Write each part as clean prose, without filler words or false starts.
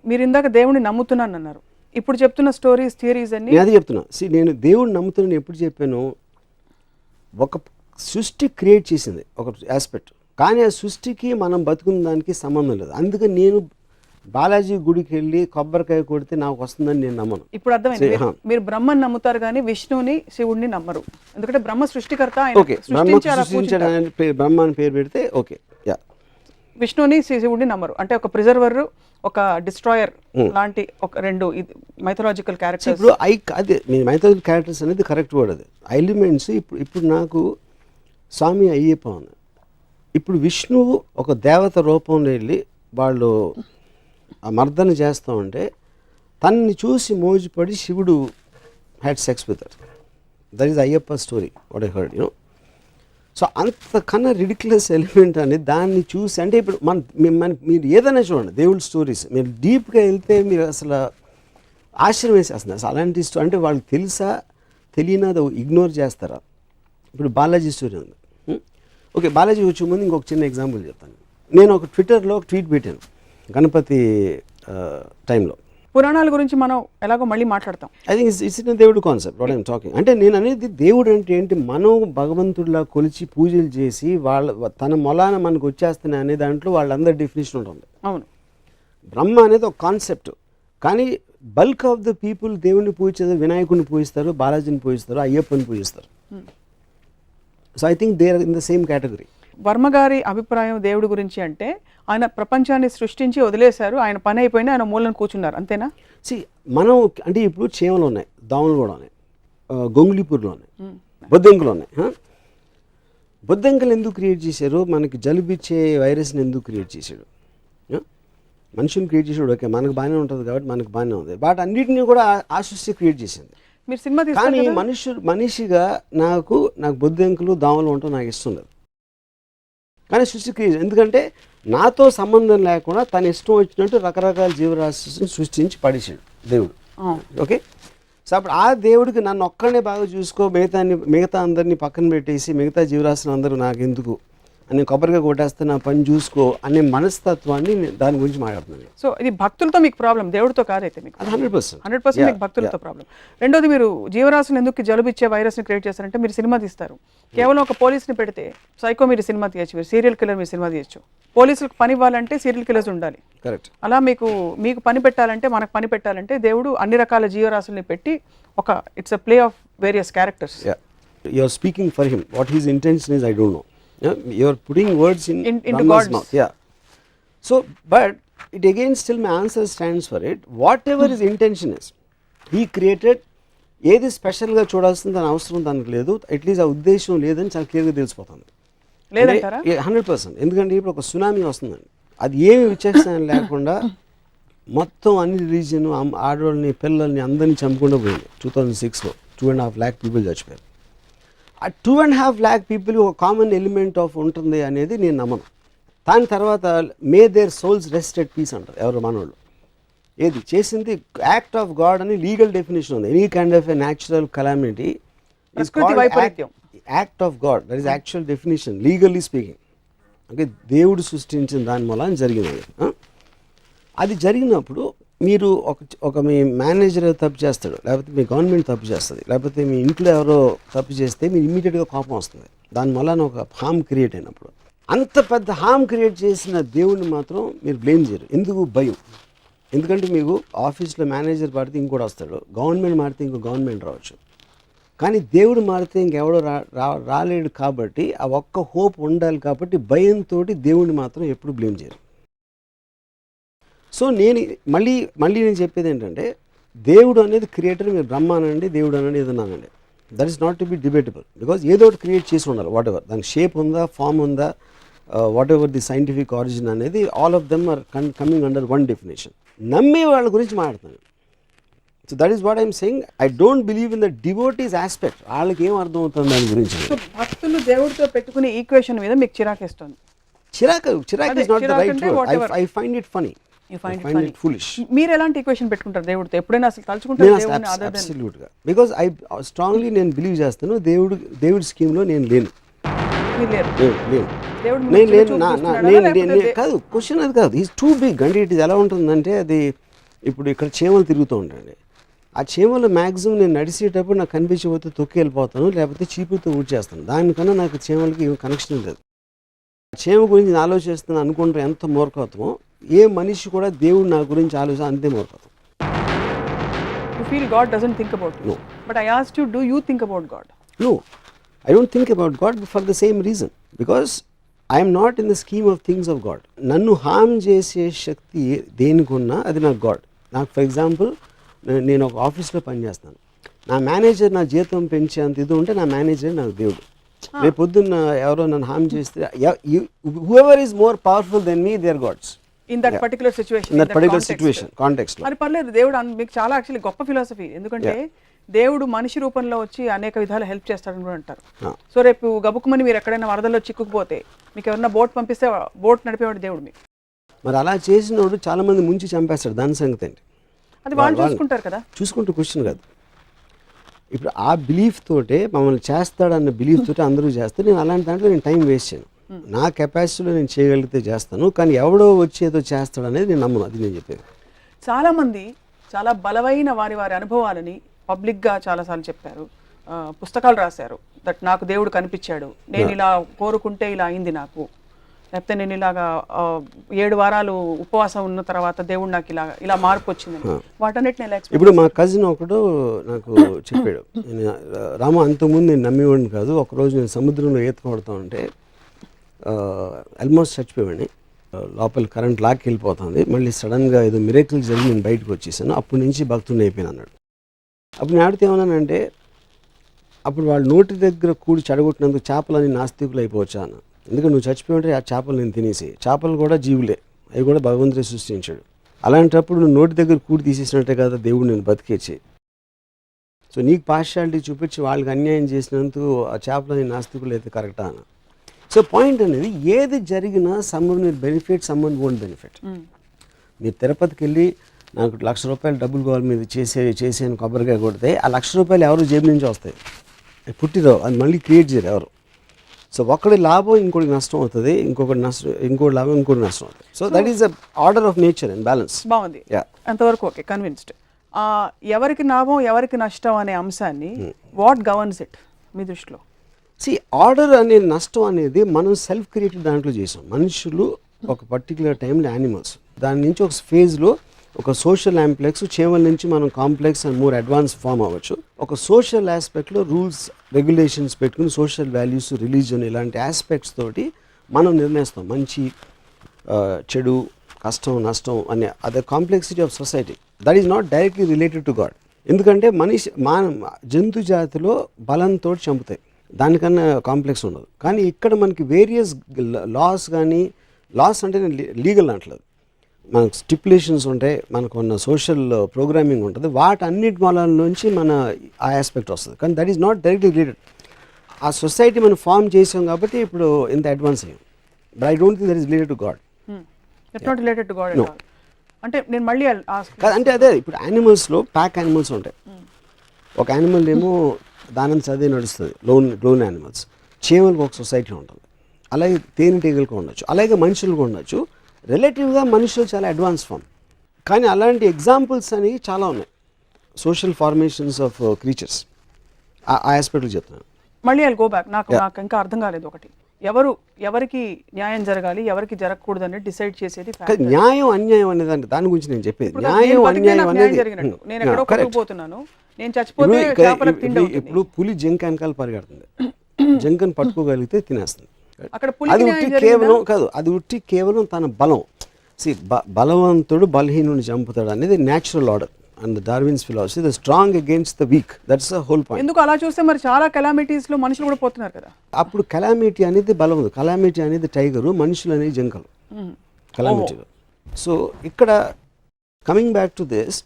మీరు ఇందాక దేవుడిని నమ్ముతున్నాను అన్నారు. ఇప్పుడు చెప్తున్న స్టోరీస్ థియరీస్ అన్ని నేను అదే చెప్తున్నా. నేను దేవుడిని నమ్ముతున్నాను ఎప్పుడు చెప్పాను, ఒక సృష్టి క్రియేట్ చేసింది ఒక ఆస్పెక్ట్, కానీ ఆ సృష్టికి మనం బతుకున్న దానికి సంబంధం లేదు. అందుకని నేను బాలాజీ గుడికి వెళ్ళి కొబ్బరికాయ కొడితే నాకు వస్తుందని నేను నమ్మను. ఇప్పుడు అర్థమైంది. మీరు బ్రహ్మని నమ్ముతారు కానీ విష్ణువుని శివుడిని నమ్మరు. ఎందుకంటే బ్రహ్మ సృష్టికర్త, ఓకే, బ్రహ్మ అని పేరు పెడితే ఓకే. యా, విష్ణువుని శివుడిని నమ్మరు. అంటే ఒక ప్రిజర్వర్, ఒక డిస్ట్రాయర్ లాంటి ఒక రెండు మైథలాజికల్ క్యారెక్టర్స్. ఇప్పుడు అదే మీ మైథలాజికల్ క్యారెక్టర్స్ అనేది కరెక్ట్ వర్డ్. అది ఎలిమెంట్స్. ఇప్పుడు నాకు స్వామి అయ్యప్ప ఉంది. ఇప్పుడు విష్ణువు ఒక దేవత రూపంలో వెళ్ళి వాళ్ళు ఆ మర్దన చేస్తూ ఉంటే తనని చూసి మోజుపడి శివుడు had sex with that. That is Ayyappa story what I heard, you know. So అంతకన్నా రిడిక్యులస్ ఎలిమెంట్ అని దాన్ని చూసి, అంటే ఇప్పుడు మీరు ఏదైనా చూడండి దేవుళ్ళ స్టోరీస్, మీరు డీప్గా వెళ్తే మీరు అసలు ఆశ్చర్యం వేసేస్తుంది. అసలు అలాంటి అంటే వాళ్ళకి తెలుసా తెలియనా అది ఇగ్నోర్ చేస్తారా. ఇప్పుడు బాలాజీ స్టోరీ ఉంది. ఓకే, బాలాజీ వచ్చే ముందు ఇంకొక చిన్న ఎగ్జాంపుల్ చెప్తాను. నేను ఒక ట్విట్టర్లో ఒక ట్వీట్ పెట్టాను గణపతి టైంలో. పురాణాల గురించి మనం ఎలాగో మళ్ళీ మాట్లాడతాం. ఐ థింక్ ఇట్స్ ఇన్ దేవుడు కాన్సెప్ట్ వాట్ ఐఎమ్ టాకింగ్. అంటే నేను అనేది దేవుడు అంటే ఏంటి, మనం భగవంతుడిలా కొలిచి పూజలు చేసి తన మొలాన మనకు వచ్చేస్తున్నాయి అనే దాంట్లో వాళ్ళందరి డెఫినేషన్ ఉంటుంది. అవును, బ్రహ్మ అనేది ఒక కాన్సెప్ట్, కానీ బల్క్ ఆఫ్ ద పీపుల్ దేవుడిని పూజిస్తారు, వినాయకుడిని పూజిస్తారు, బాలాజీని పూజిస్తారు, అయ్యప్పని పూజిస్తారు. So I think they are in the same category. Varma గారి అభిప్రాయం దేవుడి గురించి అంటే ఆయన ప్రపంచాన్ని సృష్టించి వదిలేశారు, ఆయన పని అయిపోయినా ఆయన మూలను కూర్చున్నారు, అంతేనా? మనం అంటే ఇప్పుడు చీమలు ఉన్నాయి, దోమలు కూడా ఉన్నాయి, గొంగుళిపూర్లు ఉన్నాయి, బొద్దింకలు ఉన్నాయి. బొద్దింకలు ఎందుకు క్రియేట్ చేశారు? మనకి జలుబిచ్చే వైరస్ని ఎందుకు క్రియేట్ చేశాడు? మనుషుని క్రియేట్ చేసాడు, ఓకే, మనకు బాగానే ఉంటుంది కాబట్టి మనకు బాగానే ఉంది. బట్ అన్నిటినీ కూడా ఆ సృష్టి క్రియేట్ చేసింది. మీరు సినిమా కానీ మనిషిగా నాకు బొద్దింకలు దోమలు ఉండటం నాకు ఇష్టం లేదు. కానీ సృష్టి క్రియేట్, ఎందుకంటే నాతో సంబంధం లేకుండా తన ఇష్టం వచ్చినట్టు రకరకాల జీవరాశిని సృష్టించి పడేసాడు దేవుడు. ఓకే, సో అప్పుడు ఆ దేవుడికి నన్ను ఒక్కడనే బాగా చూసుకో, మిగతా అందరినీ పక్కన పెట్టేసి మిగతా జీవరాశులు అందరూ నాకు ఎందుకు అని కొబ్బరిగా కొట్టేస్తే నా పని చూసుకో అనే మనస్తత్వాన్ని దాని గురించి మాట్లాడుతున్నాను. సో ఇది భక్తులతో మీకు ప్రాబ్లం, దేవుడితో కాదైతే మీకు 100% మీకు భక్తులతో ప్రాబ్లం. రెండోది, మీరు జీవరాశులు ఎందుకు జలుబిచ్చే వైరస్ని క్రియేట్ చేస్తారంటే మీరు సినిమా తీస్తారు, కేవలం ఒక పోలీస్ని పెడితే సైకో మీరు సినిమా తీయచ్చు, మీరు సీరియల్ కిల్లర్ మీరు సినిమా తీయచ్చు. పోలీసులకు పని ఇవ్వాలంటే సీరియల్ కిల్లర్స్ ఉండాలి. కరెక్ట్. అలా మీకు పని పెట్టాలంటే, మనకు పని పెట్టాలంటే దేవుడు అన్ని రకాల జీవరాశుల్ని పెట్టి ఒక it's a play of various characters. You are speaking for him. What his intention is I don't know. You are putting words into God's mouth. Yeah. So, but it again still my answer stands for it. Whatever his intention is, he created. ఏది స్పెషల్గా చూడాల్సిన దాని అవసరం దానికి లేదు, at least ఆ ఉద్దేశం లేదని చాలా క్లియర్గా తెలిసిపోతుంది. లేదంటారా? 100%. ఎందుకంటే ఇప్పుడు ఒక సునామీ వస్తుందండి, అది ఏమి విచేస్తాను లేకుండా మొత్తం అన్ని రిలీజియన్ ఆడవాళ్ళని పిల్లల్ని అందరినీ చంపుకుండా పోయింది. 2006లో 2.5 lakh పీపుల్ చచ్చిపోయారు. ఆ 2.5 lakh పీపుల్ ఒక కామన్ ఎలిమెంట్ ఆఫ్ ఉంటుంది అనేది నేను నమ్మను. దాని తర్వాత may their souls rest at peace అంటారు ఎవరు మనోళ్ళు. ఏది చేసింది యాక్ట్ ఆఫ్ గాడ్ అని లీగల్ డెఫినేషన్ ఉంది. Any kind of a natural calamity is called act of God. That is actual definition legally speaking. Okay, దేవుడు సృష్టించిన దాని వల్ల జరిగినది. అది జరిగినప్పుడు మీరు మీ మేనేజర్ తప్పు చేస్తాడు, లేకపోతే మీ గవర్నమెంట్ తప్పు చేస్తుంది, లేకపోతే మీ ఇంట్లో ఎవరో తప్పు చేస్తే మీరు ఇమ్మీడియట్గా కోపం వస్తుంది. దానివల్ల ఒక హామ్ క్రియేట్ అయినప్పుడు అంత పెద్ద హామ్ క్రియేట్ చేసిన దేవుడిని మాత్రం మీరు బ్లేమ్ చేయరు. ఎందుకు? భయం. ఎందుకంటే మీకు ఆఫీస్లో మేనేజర్ మారితే ఇంకోటి వస్తాడు, గవర్నమెంట్ మారితే ఇంకో గవర్నమెంట్ రావచ్చు, కానీ దేవుడు మారితే ఇంకెవడో రాలేడు. కాబట్టి ఆ ఒక్క హోప్ ఉండాలి. కాబట్టి భయంతో దేవుడిని మాత్రం ఎప్పుడు బ్లేమ్ చేయరు. సో నేను మళ్ళీ నేను చెప్పేది ఏంటంటే, దేవుడు అనేది క్రియేటర్, మీరు బ్రహ్మ అనండి, దేవుడు అనండి, ఏదన్నానండి, that is not to be debatable. Because ఏదో ఒకటి క్రియేట్ చేసి ఉండాలి. వాట్ ఎవర్ దానికి షేప్ ఉందా, ఫామ్ ఉందా, whatever the scientific origin అనేది, all of them are coming under one definition. నమ్మే వాళ్ళ గురించి మాట్లాడుతున్నాను. So that is what I'm saying. I don't believe in the devotees aspect. వాళ్ళకి ఏం అర్థం అవుతుంది దాని గురించి. భక్తులు దేవుడితో పెట్టుకునే ఈక్వేషన్ మీద మీకు చిరాకేస్తుంది. చిరాకు is not the right word. I find it funny. మీరు ఎలాంటి ఈక్వేషన్ పెట్టుకుంటారు దేవుడితో? ఎప్పుడైనా అసలు తలుచుకుంటారు? అబ్సల్యూట్గా. బికాజ్ ఐ స్ట్రాంగ్లీ నేను బిలీవ్ చేస్తాను దేవుడి స్కీమ్లో నేను లేను. కాదు, క్వశ్చన్ అది కాదు. Is too big. అంటే ఇట్ ఎలా ఉంటుందంటే, అది ఇప్పుడు ఇక్కడ చీమలు తిరుగుతూ ఉంటాయండి. ఆ చీమలు మ్యాక్సిమం నేను నడిచేటప్పుడు నాకు కనిపించకపోతే తొక్కి వెళ్ళిపోతాను, లేకపోతే చీపుతో ఊడ్చేస్తాను. దానికన్నా నాకు చీమలకి ఏం కనెక్షన్ లేదు. చీమ గురించి నేను ఆలోచిస్తున్నాను అనుకుంటే ఎంత మూర్ఖత్వమో, ఏ మనిషి కూడా దేవుడు నా గురించి ఆలోచన అంతే మూర్ఖత్వం. You feel God doesn't think about you. No. But I asked you, do you think about God? No, I don't think about God for the same reason. Because I am not in the scheme of things of God. నన్ను హామ్ చేసే శక్తి దేనికున్నా అది నాకు God. నాకు for example నేను ఒక ఆఫీస్లో పనిచేస్తాను. నా మేనేజర్ నా జీతం పెంచేంత ఇది ఉంటే నా మేనేజర్ నాకు దేవుడు. రేపు పొద్దున్న ఎవరో నన్ను హామ్ చేస్తే whoever is more powerful than me, they are gods. In that particular situation, in that particular situation, context లో. మరి పర్లేదు, దేవుడు మీకు చాలా యాక్చువల్లీ గొప్ప ఫిలాసఫీ. ఎందుకంటే దేవుడు మనిషి రూపంలో వచ్చి అనేక విధాలు హెల్ప్ చేస్తాడని కూడా అంటారు. సో రేపు గబుక్కుమని మీరు ఎక్కడైనా వరదల్లో చిక్కుకుపోతే మీకు ఎవరైనా బోట్ పంపిస్తే బోట్ నడిపేవాడు దేవుడు మీకు. మరి అలా చేసినోడు చాలా మంది ముంచి చంపేస్తాడు. దాని సంగతి ఏంటి? అది వాళ్ళు చూసుకుంటారు కదా. చూసుకుంటూ క్వశ్చన్ కాదు. ఇప్పుడు ఆ బిలీఫ్ తోటే మమ్మల్ని చేస్తాడన్న బిలీఫ్ తోటే అందరూ చేస్తారు. నేను అలాంటి దాంట్లో నేను టైం వేస్ట్ చేయను. నా కెపాసిటీలో నేను చేయగలిగితే చేస్తాను, కానీ ఎవడో వచ్చి ఏదో చేస్తాడు అనేది నేను నమ్మను. అది నేను చెప్పేది. చాలామంది చాలా బలమైన వారి అనుభవాలని పబ్లిక్గా చాలాసార్లు చెప్పారు, పుస్తకాలు రాశారు. దట్ నాకు దేవుడు కనిపించాడు, నేను ఇలా కోరుకుంటే ఇలా అయింది నాకు, లేకపోతే నేను ఇలాగా 7 వారాలు ఉపవాసం ఉన్న తర్వాత దేవుడు నాకు ఇలా మార్పు వచ్చింది. వాటన్నిటిని ఎలా ఎక్స్ప్లెయిన్? ఇప్పుడు మా కజిన్ ఒకడు నాకు చెప్పాడు, రామ అంతకుముందు నేను నమ్మేవాడిని కాదు, ఒకరోజు నేను సముద్రంలో ఈత కొడతా ఉంటే ఆల్మోస్ట్ చచ్చిపోయాడిని, లోపల కరెంట్ లాక్కి వెళ్ళిపోతుంది, మళ్ళీ సడన్గా ఏదో మిరేకిల్ జరిగి నేను బయటకు వచ్చేసాను, అప్పటి నుంచి భక్తుడిని అయిపోయాను అన్నాడు. అప్పుడు నేను ఆడితే ఏమన్నానంటే, అప్పుడు వాళ్ళు నోటి దగ్గర కూడి చెడగొట్టినందుకు చేపలని నాస్తికులు అయిపోవచ్చా అన్న. ఎందుకంటే నువ్వు చచ్చిపోయింటే ఆ చేపలు నేను తినేసి, చేపలు కూడా జీవులే, అవి కూడా భగవంతుడే సృష్టించాడు. అలాంటప్పుడు నువ్వు నోటి దగ్గర కూడి తీసేసినట్టే కదా దేవుడు నేను బతికేసి. సో నీకు పార్షియాలిటీ చూపించి వాళ్ళకి అన్యాయం చేసినందుకు ఆ చేపలని నాస్తికులు అయితే కరెక్టా అన్న. సో పాయింట్ అనేది, ఏది జరిగినా someone will benefit, someone won't benefit. మీరు తిరుపతికి వెళ్ళి నాకు ₹1,00,000 డబ్బులు కావాలి మీరు చేసేని కొబ్బరికాయ కొడితే ఆ ₹1,00,000 ఎవరు జేబు నుంచి వస్తాయి, పుట్టిరావు, అది మళ్ళీ క్రియేట్ చేయరు ఎవరు. సో ఒకటి లాభం ఇంకోటి నష్టం అవుతుంది, ఇంకోటి లాభం ఇంకోటి నష్టం అవుతుంది. So that is the order of nature and balance. బాగుంది, అంతవరకు ఓకే, కన్విన్స్డ్. ఎవరికి లాభం ఎవరికి నష్టం అనే అంశాన్ని వాట్ గవర్న్స్ ఇట్ మీ దృష్టిలో? ఆర్డర్ అనే నష్టం అనేది మనం సెల్ఫ్ క్రియేటెడ్ దాంట్లో చేసాం. మనుషులు ఒక పర్టికులర్ టైంలో యానిమల్స్, దాని నుంచి ఒక ఫేజ్లో ఒక సోషల్ ఆంప్లెక్స్, చీమల నుంచి మనం complex and more advance form అవ్వచ్చు. ఒక సోషల్ ఆస్పెక్ట్లో రూల్స్ రెగ్యులేషన్స్ పెట్టుకుని సోషల్ వాల్యూస్, రిలీజన్ ఇలాంటి ఆస్పెక్ట్స్ తోటి మనం నిర్ణయిస్తాం మంచి చెడు, కష్టం నష్టం అనే అదే complexity of society. That is not directly related to god. ఎందుకంటే జంతు జాతిలో బలంతో చంపుతాయి, దానికన్నా కాంప్లెక్స్ ఉండదు. కానీ ఇక్కడ మనకి వేరియస్ లాస్, కానీ లాస్ అంటే లీగల్ అంటలేదు, మనకు స్టిపులేషన్స్ ఉంటాయి, మనకు ఉన్న సోషల్ ప్రోగ్రామింగ్ ఉంటుంది, వాటన్నిటి మూలాల నుంచి మన ఆ ఆస్పెక్ట్ వస్తుంది. కానీ that is not directly related. ఆ సొసైటీ మనం ఫామ్ చేసాం కాబట్టి ఇప్పుడు ఇంత అడ్వాన్స్ అయ్యాం. But I don't think that is related to God. It's not related to God at all. అంటే నేను మళ్ళీ అంటే అదే, ఇప్పుడు యానిమల్స్లో ప్యాక్ యానిమల్స్ ఉంటాయి. ఒక యానిమల్ ఏమో దానం చదివి నడుస్తుంది, లోన్ యానిమల్స్. చీమలకు ఒక సొసైటీ ఉంటుంది, అలాగే తేనెటీగలకు ఉండొచ్చు, అలాగే మనుషులకు ఉండొచ్చు. రిలేటివ్గా మనుషులు చాలా అడ్వాన్స్ ఫామ్. కానీ అలాంటి ఎగ్జాంపుల్స్ అనేవి చాలా ఉన్నాయి, సోషల్ ఫార్మేషన్స్ ఆఫ్ క్రీచర్స్. ఆ ఆస్పెక్ట్లు చెప్తున్నాను. మళ్ళీ ఐల్ గో బ్యాక్. నాకు ఇంకా అర్థం కాలేదు ఒకటి, ఎవరికి న్యాయం జరగాలి ఎవరికి జరగకూడదు అనేది డిసైడ్ చేసేది న్యాయం అన్యాయం అనేది దాని గురించి నేను చెప్పేది. న్యాయం అన్యాయం అనేది నేను ఎక్కడో కొట్టుకుపోతున్నాను, నేను చచ్చిపోతే చేపలకు తిండి అవుతుంది. ఇప్పుడు పులి జింక వెనకాల పరిగెడుతుంది, జింకను పట్టుకోగలిగితే తినేస్తుంది. అక్కడ అది ఉట్టి కేవలం కాదు, అది ఉట్టి కేవలం తన బలం. బలవంతుడు బలహీనుని చంపుతాడు అనేది natural order and Darwin's philosophy, the strong against the week. That's the whole point. ఎందుకు అలా చూస్తే మరి చాలా కెలామిటీస్ లో మనుషులు కూడా పోతున్నారు కదా. అప్పుడు కెలామిటీ అనేది బలం, కెలామిటీ అనేది టైగరు, మనుషులు అనేది జింకలు కెలామిటీలో. సో ఇక్కడ coming back to this,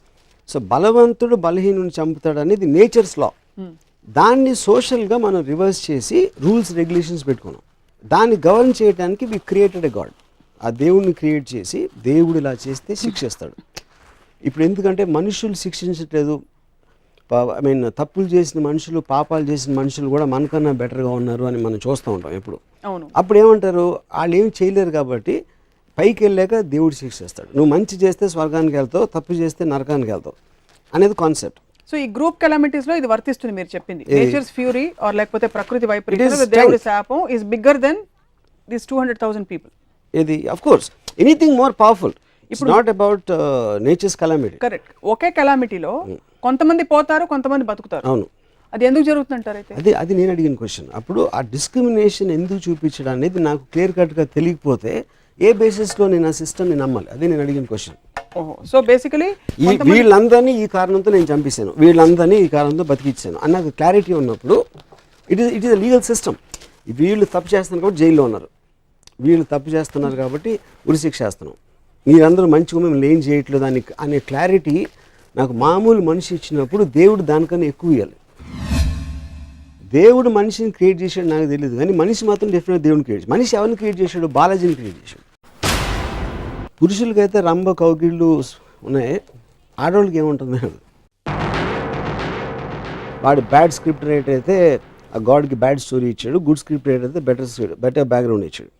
so బలవంతుడు బలహీనుని చంపుతాడు అనేది నేచర్స్ లా. దాన్ని సోషల్గా మనం రివర్స్ చేసి రూల్స్ రెగ్యులేషన్స్ పెట్టుకున్నాం. దాన్ని గవర్న్ చేయడానికి వి క్రియేటెడ్ ఎ గాడ్. ఆ దేవుడిని క్రియేట్ చేసి దేవుడు ఇలా చేస్తే శిక్షిస్తాడు. ఇప్పుడు ఎందుకంటే మనుషులు శిక్షించట్లేదు, ఐ మీన్ తప్పులు చేసిన మనుషులు, పాపాలు చేసిన మనుషులు కూడా మనకన్నా బెటర్గా ఉన్నారు అని మనం చూస్తూ ఉంటాం ఎప్పుడు. అప్పుడు ఏమంటారు, వాళ్ళు ఏమి చేయలేరు కాబట్టి పైకి వెళ్ళాక దేవుడు శిక్షిస్తాడు. నువ్వు మంచి చేస్తే స్వర్గానికి వెళ్తావు, తప్పు చేస్తే నరకానికి వెళ్తావు అనేది కాన్సెప్ట్. సో ఈ గ్రూప్ కెలామిటీస్ లో ఇది వర్తిస్తుంది మీరు చెప్పింది. నేచర్స్ ఫ్యూరీ ఆర్ లేకపోతే ప్రకృతి It వైపరీత్యం is దేవుడి శాపం is bigger than this 200,000 people. ఇది of course anything more powerful. It's not about nature's calamity. Correct. ఒకే కెలామిటీలో కొంతమంది పోతారు, కొంతమంది బతుకుతారు. అవును. అది ఎందుకు జరుగుతుందంటారు అయితే? అది నేను అడిగిన క్వశ్చన్. అప్పుడు ఆ డిస్క్రిమినేషన్ ఎందుకు చూపించడం అనేది నాకు క్లియర్ కట్గా తెలియకపోతే ఏ బేసిస్లో నేను ఆ సిస్టమ్ని నమ్మాలి? అదే నేను అడిగిన క్వశ్చన్. ఓహో. సో బేసికలీ వీళ్ళందరినీ ఈ కారణంతో నేను చంపేశాను, వీళ్ళందరినీ ఈ కారణంతో బతికిచ్చాను అన్న క్లారిటీ ఉన్నప్పుడు it is a legal system. వీళ్ళు తప్పు చేస్తున్నారు కాబట్టి జైల్లో ఉన్నారు, వీళ్ళు తప్పు చేస్తున్నారు కాబట్టి ఉరిశిక్ష చేస్తున్నాం, మీరందరూ మంచిగా మిమ్మల్ని ఏం చేయట్లేదు అనే క్లారిటీ నాకు మామూలు మనిషి ఇచ్చినప్పుడు దేవుడు దానికన్నా ఎక్కువ ఇవ్వాలి. దేవుడు మనిషిని క్రియేట్ చేశాడు నాకు తెలియదు, కానీ మనిషి మాత్రం డెఫినెట్గా దేవుడిని క్రియేట్ చేశాడు. మనిషి ఎవరిని క్రియేట్ చేశాడు? బాలాజీని క్రియేట్ చేశాడు. పురుషులకైతే రంభ కౌగిళ్ళు ఉన్నాయి, ఆడవాళ్ళకి ఏముంటుంది? వాడు బ్యాడ్ స్క్రిప్ట్ రైటర్ అయితే ఆ గాడ్కి బ్యాడ్ స్టోరీ ఇచ్చాడు, గుడ్ స్క్రిప్ట్ రైటర్ అయితే బెటర్ బ్యాక్గ్రౌండ్ ఇచ్చాడు.